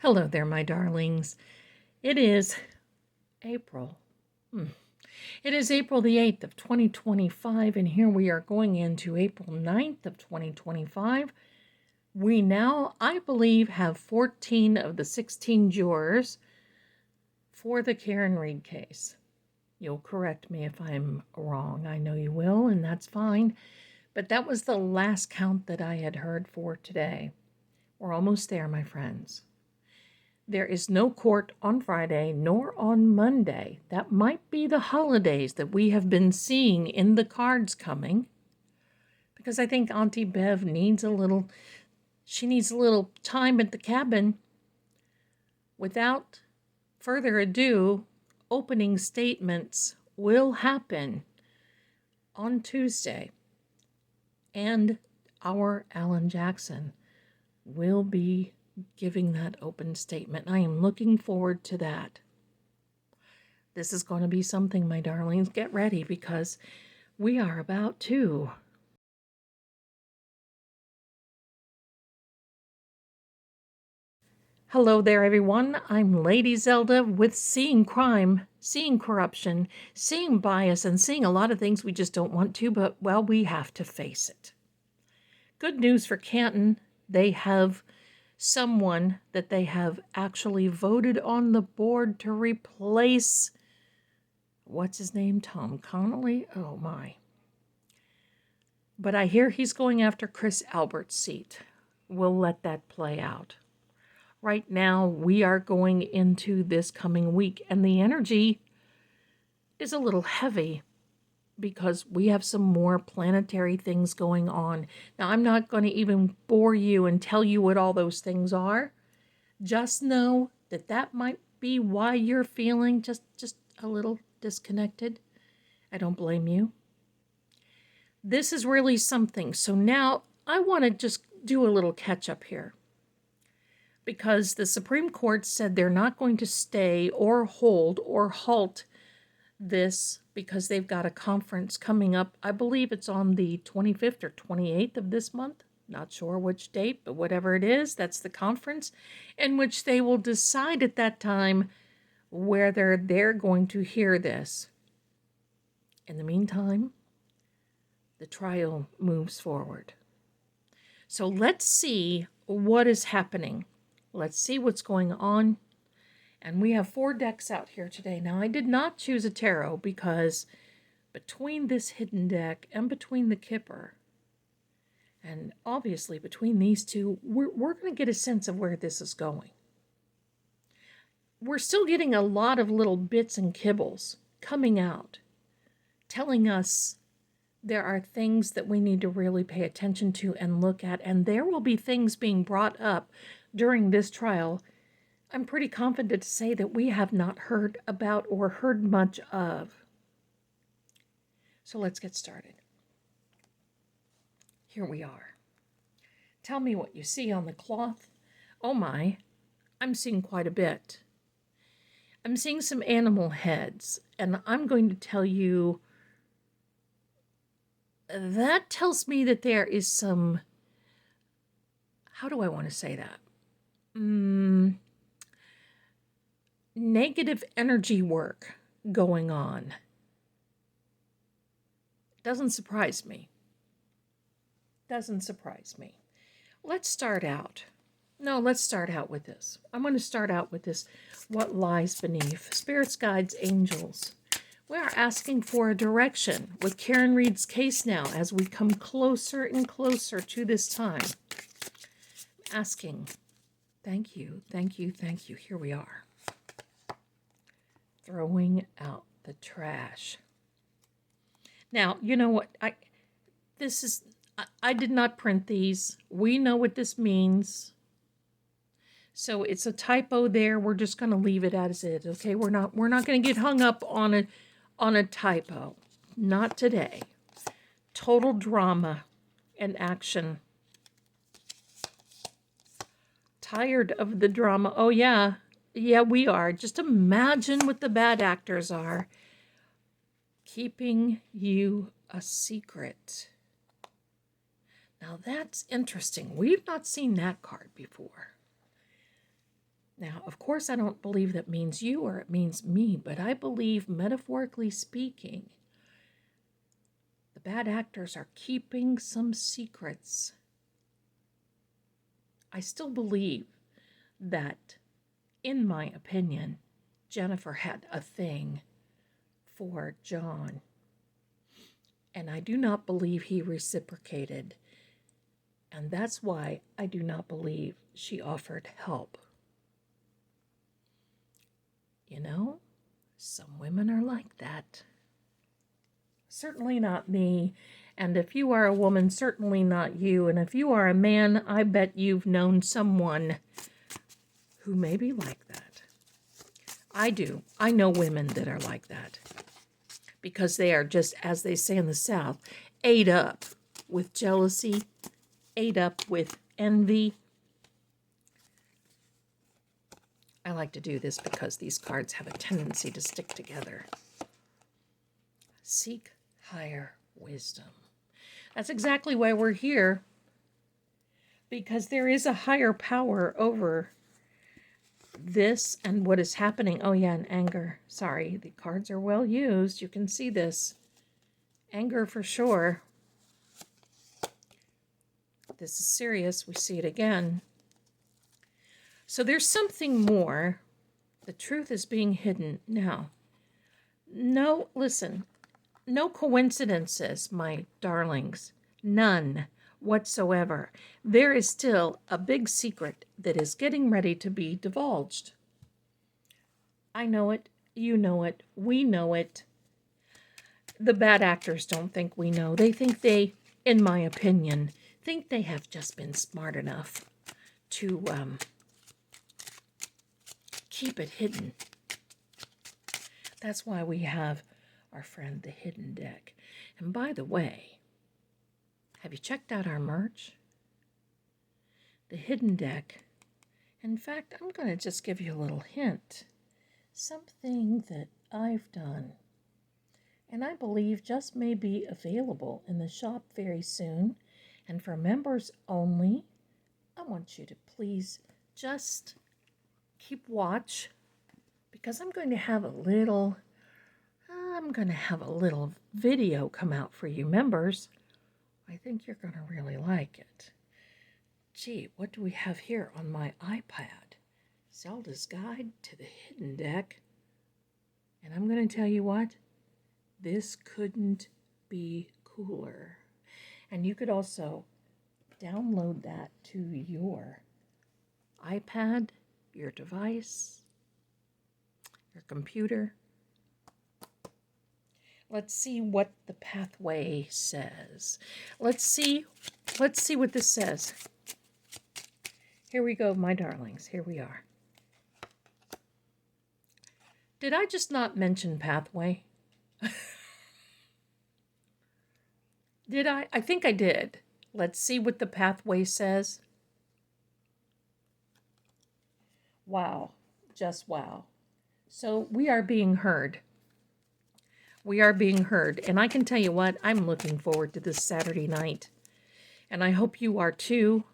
Hello there, my darlings. It is April. It is April the 8th of 2025, and here we are going into April 9th of 2025. We now, I believe, have 14 of the 16 jurors for the Karen Reed case. You'll correct me if I'm wrong. I know you will, and that's fine. But that was the last count that I had heard for today. We're almost there, my friends. There is no court on Friday nor on Monday. That might be the holidays that we have been seeing in the cards coming. Because I think Auntie Bev needs a little time at the cabin. Without further ado, opening statements will happen on Tuesday. And our Alan Jackson will be giving that open statement. I am looking forward to that. This is going to be something, my darlings. Get ready because we are about to. Hello there, everyone. I'm Lady Zelda with Seeing Crime, Seeing Corruption, Seeing Bias, and seeing a lot of things we just don't want to, but, well, we have to face it. Good news for Canton. They have someone that they have actually voted on the board to replace, what's his name, Tom Connolly? Oh my. But I hear he's going after Chris Albert's seat. We'll let that play out. Right now, we are going into this coming week, and the energy is a little heavy because we have some more planetary things going on. Now, I'm not going to even bore you and tell you what all those things are. Just know that that might be why you're feeling just a little disconnected. I don't blame you. This is really something. So now I want to just do a little catch up here. Because the Supreme Court said they're not going to stay or hold or halt this because they've got a conference coming up. I believe it's on the 25th or 28th of this month. Not sure which date, but whatever it is, that's the conference in which they will decide at that time whether they're going to hear this. In the meantime, the trial moves forward. So let's see what is happening. Let's see what's going on. And we have 4 decks out here today. Now, I did not choose a tarot because between this hidden deck and between the Kipper, and obviously between these two, we're going to get a sense of where this is going. We're still getting a lot of little bits and kibbles coming out, telling us there are things that we need to really pay attention to and look at, and there will be things being brought up during this trial I'm pretty confident to say that we have not heard about or heard much of. So let's get started. Here we are. Tell me what you see on the cloth. Oh my, I'm seeing quite a bit. I'm seeing some animal heads, and I'm going to tell you that tells me that there is some, how do I want to say that? Negative energy work going on. Doesn't surprise me. Let's start out. Let's start out with this. I'm going to start out with this. What lies beneath? Spirits, guides, angels. We are asking for a direction with Karen Reed's case now as we come closer and closer to this time. Asking. Thank you. Here we are. Throwing out the trash. Now, you know what? I did not print these. We know what this means. So it's a typo there. We're just going to leave it as it is, okay? We're not going to get hung up on a typo. Not today. Total drama and action. Tired of the drama. Oh, yeah. Yeah, we are. Just imagine what the bad actors are. Keeping you a secret. Now that's interesting. We've not seen that card before. Now, of course, I don't believe that means you or it means me, but I believe, metaphorically speaking, the bad actors are keeping some secrets. I still believe that, in my opinion, Jennifer had a thing for John. And I do not believe he reciprocated. And that's why I do not believe she offered help. You know, some women are like that. Certainly not me. And if you are a woman, certainly not you. And if you are a man, I bet you've known someone who may be like that. I do. I know women that are like that. Because they are just, as they say in the South, ate up with jealousy, ate up with envy. I like to do this because these cards have a tendency to stick together. Seek higher wisdom. That's exactly why we're here. Because there is a higher power over this and what is happening. Oh yeah, and anger. Sorry, the cards are well used. You can see this. Anger for sure. This is serious. We see it again. So there's something more. The truth is being hidden. Now, no, listen, no coincidences, my darlings. None whatsoever. There is still a big secret that is getting ready to be divulged. I know it. You know it. We know it. The bad actors don't think we know. They think they, in my opinion, think they have just been smart enough to keep it hidden. That's why we have our friend the Hidden Deck. And by the way, have you checked out our merch? The Hidden Deck. In fact, I'm going to just give you a little hint. Something that I've done, and I believe just may be available in the shop very soon. And for members only, I want you to please just keep watch, because I'm going to have a little video come out for you members. I think you're going to really like it. Gee, what do we have here on my iPad? Zelda's Guide to the Hidden Deck. And I'm going to tell you what, this couldn't be cooler. And you could also download that to your iPad, your device, your computer. Let's see what the pathway says. Let's see what this says. Here we go, my darlings. Here we are. Did I just not mention pathway? Did I? I think I did. Let's see what the pathway says. Wow. Just wow. So we are being heard. We are being heard. And I can tell you what, I'm looking forward to this Saturday night. And I hope you are too.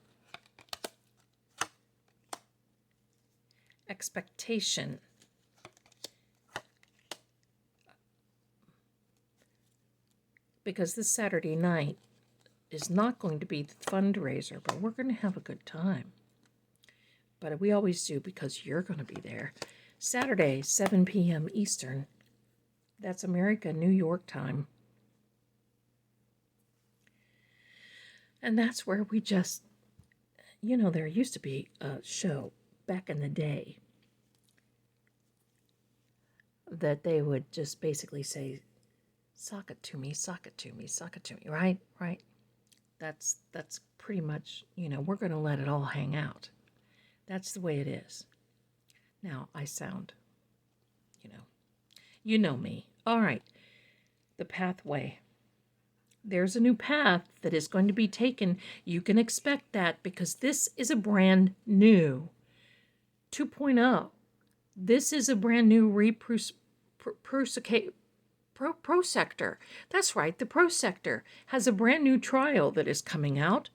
Expectation. Because this Saturday night is not going to be the fundraiser, but we're going to have a good time. But we always do, because you're going to be there. Saturday, 7 p.m. Eastern. That's America, New York time. And that's where we just, you know, there used to be a show back in the day that they would just basically say, sock it to me, sock it to me, sock it to me, right? Right? That's pretty much, you know, we're going to let it all hang out. That's the way it is. Now, I sound, you know me. All right, the pathway. There's a new path that is going to be taken. You can expect that, because this is a brand new 2.0. This is a brand new Pro Sector. That's right, the Pro Sector has a brand new trial that is coming out.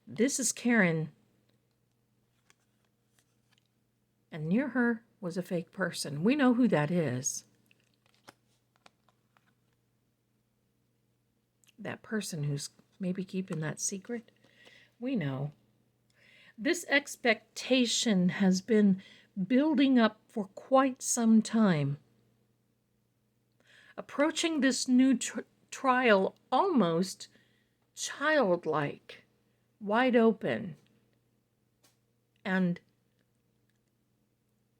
This is Karen. And near her was a fake person. We know who that is. That person who's maybe keeping that secret. We know. This expectation has been building up for quite some time. Approaching this new trial almost childlike, wide open, and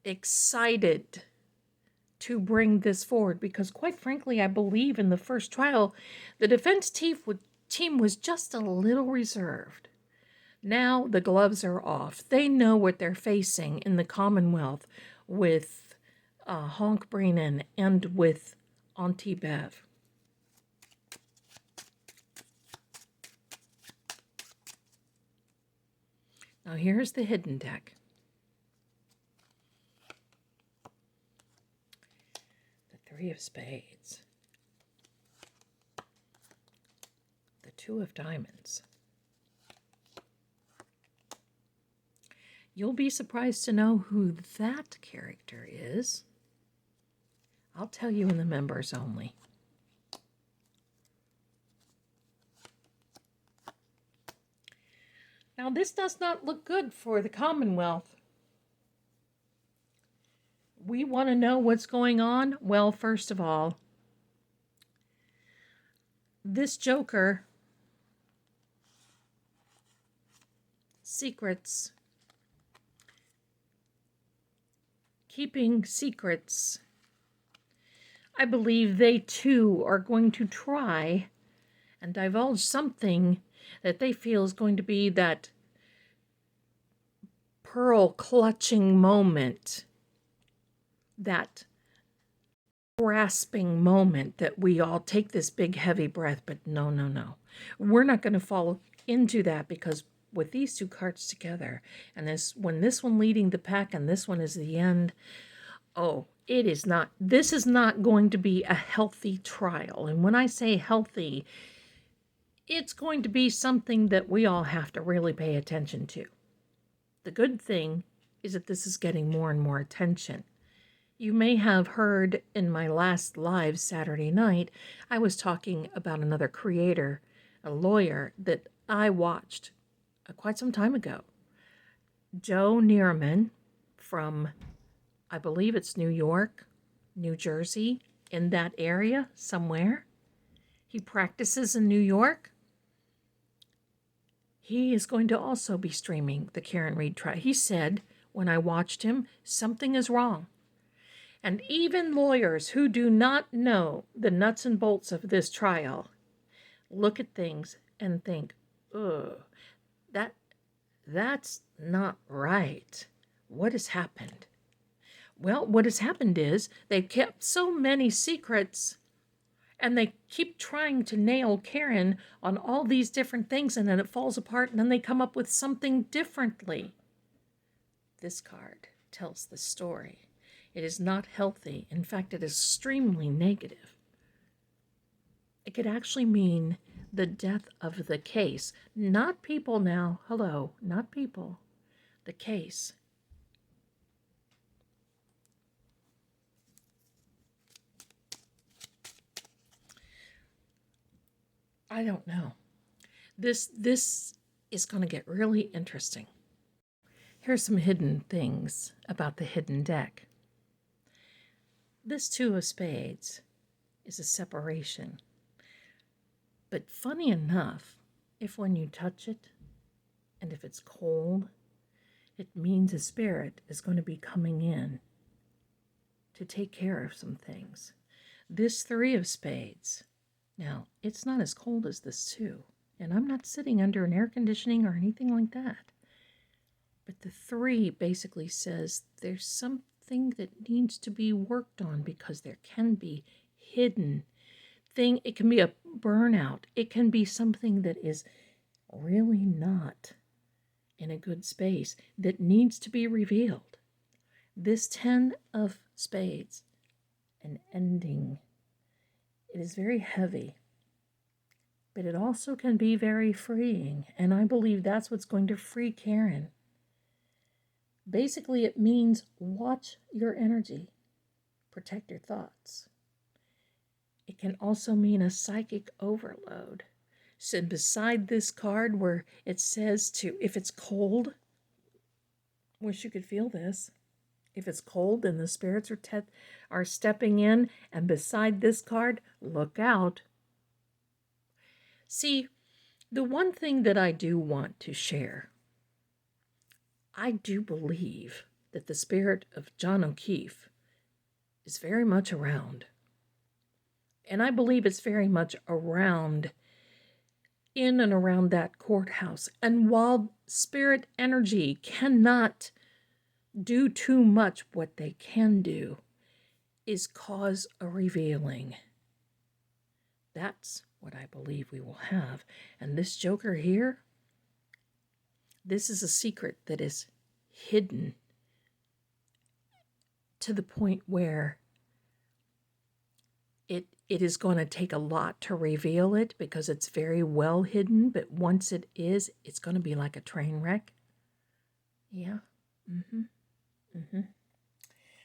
excited to bring this forward, because quite frankly, I believe in the first trial, the defense team was just a little reserved. Now the gloves are off. They know what they're facing in the Commonwealth with Honk Brennan and with Auntie Bev. Now here's the hidden deck. The 3 of Spades. The 2 of Diamonds. You'll be surprised to know who that character is. I'll tell you in the members only. Now, this does not look good for the Commonwealth. We want to know what's going on. Well, first of all, this Joker, secrets, keeping secrets. I believe they too are going to try and divulge something that they feel is going to be that pearl clutching moment, that grasping moment that we all take this big heavy breath, but no. We're not going to fall into that, because with these 2 cards together, and when this one leading the pack and this one is the end, this is not going to be a healthy trial. And when I say healthy, it's going to be something that we all have to really pay attention to. The good thing is that this is getting more and more attention. You may have heard in my last live Saturday night, I was talking about another creator, a lawyer that I watched quite some time ago. Joe Neerman from, I believe it's New York, New Jersey, in that area somewhere. He practices in New York. He is going to also be streaming the Karen Read trial. He said, when I watched him, something is wrong. And even lawyers who do not know the nuts and bolts of this trial look at things and think, ugh, that's not right. What has happened? Well, what has happened is they've kept so many secrets, and they keep trying to nail Karen on all these different things, and then it falls apart, and then they come up with something differently. This card tells the story. It is not healthy. In fact, it is extremely negative. It could actually mean the death of the case. Not people now. Hello, not people. The case. I don't know. This is going to get really interesting. Here's some hidden things about the hidden deck. This 2 of Spades is a separation. But funny enough, if when you touch it, and if it's cold, it means a spirit is going to be coming in to take care of some things. This 3 of Spades, now, it's not as cold as this 2, and I'm not sitting under an air conditioning or anything like that. But the 3 basically says there's something that needs to be worked on, because there can be hidden thing. It can be a burnout. It can be something that is really not in a good space that needs to be revealed. This 10 of Spades, an ending. It is very heavy, but it also can be very freeing, and I believe that's what's going to free Karen. Basically, it means watch your energy, protect your thoughts. It can also mean a psychic overload. So beside this card where it says to, if it's cold, wish you could feel this. If it's cold, then the spirits are stepping in, and beside this card, look out. See, the one thing that I do want to share, I do believe that the spirit of John O'Keefe is very much around. And I believe it's very much around, in and around that courthouse. And while spirit energy cannot do too much, what they can do is cause a revealing. That's what I believe we will have. And this Joker here, this is a secret that is hidden to the point where it is going to take a lot to reveal it, because it's very well hidden. But once it is, it's going to be like a train wreck. Yeah.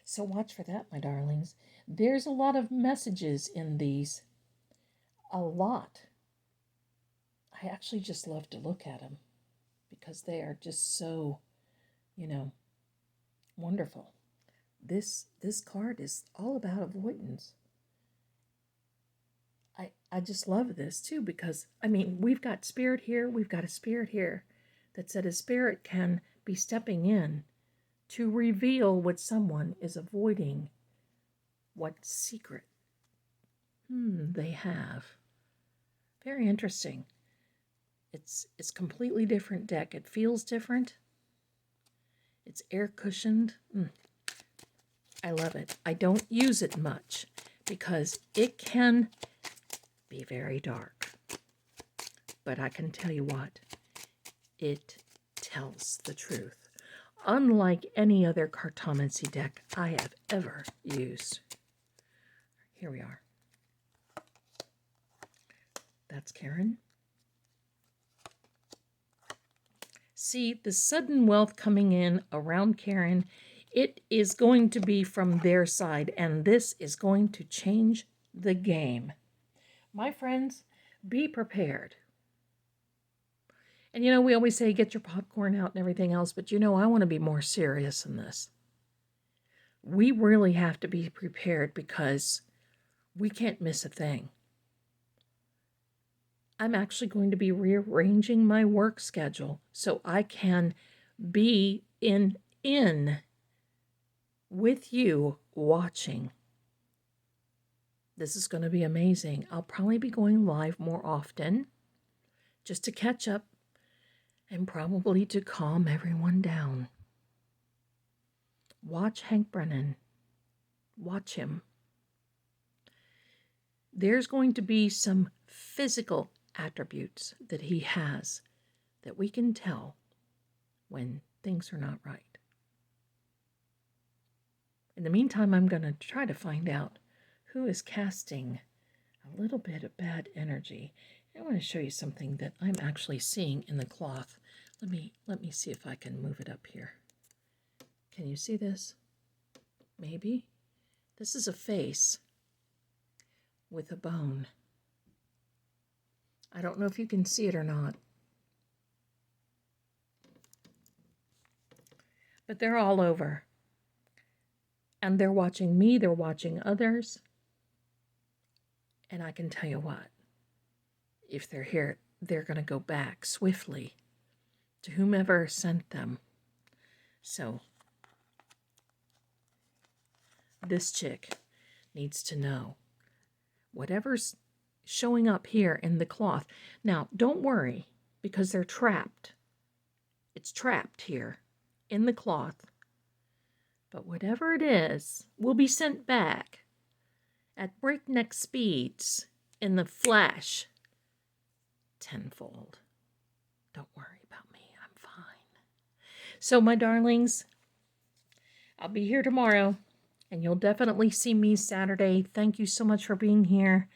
So watch for that, my darlings. There's a lot of messages in these. A lot. I actually just love to look at them because they are just so, wonderful. This card is all about avoidance. I just love this too, because we've got spirit here, we've got a spirit here that said a spirit can be stepping in to reveal what someone is avoiding, what secret they have. Very interesting. It's completely different deck. It feels different. It's air cushioned. I love it. I don't use it much because it can be very dark. But I can tell you what, it tells the truth. Unlike any other Cartomancy deck I have ever used. Here we are. That's Karen. See, the sudden wealth coming in around Karen, it is going to be from their side, and this is going to change the game. My friends, be prepared. And we always say get your popcorn out and everything else, but I want to be more serious in this. We really have to be prepared because we can't miss a thing. I'm actually going to be rearranging my work schedule so I can be in with you watching. This is going to be amazing. I'll probably be going live more often just to catch up and probably to calm everyone down. Watch Hank Brennan. Watch him. There's going to be some physical attributes that he has that we can tell when things are not right. In the meantime, I'm going to try to find out who is casting a little bit of bad energy. I want to show you something that I'm actually seeing in the cloth. Let me see if I can move it up here. Can you see this? Maybe. This is a face with a bone. I don't know if you can see it or not. But they're all over. And they're watching me, they're watching others. And I can tell you what, if they're here, they're going to go back swiftly to whomever sent them. So, this chick needs to know whatever's showing up here in the cloth. Now, don't worry, because they're trapped. It's trapped here in the cloth. But whatever it is will be sent back at breakneck speeds in the flash tenfold. Don't worry about me. I'm fine. So, my darlings, I'll be here tomorrow, and you'll definitely see me Saturday. Thank you so much for being here.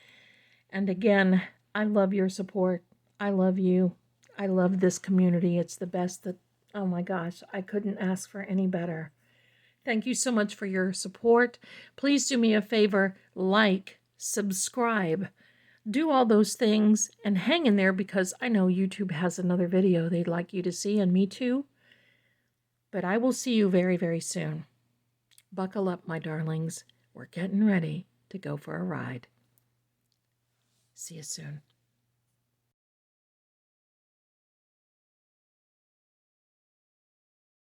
And again, I love your support. I love you. I love this community. It's the best that Oh my gosh, I couldn't ask for any better. Thank you so much for your support. Please do me a favor, like, subscribe, do all those things, and hang in there because I know YouTube has another video they'd like you to see, and me too. But I will see you very, very soon. Buckle up, my darlings. We're getting ready to go for a ride. See you soon.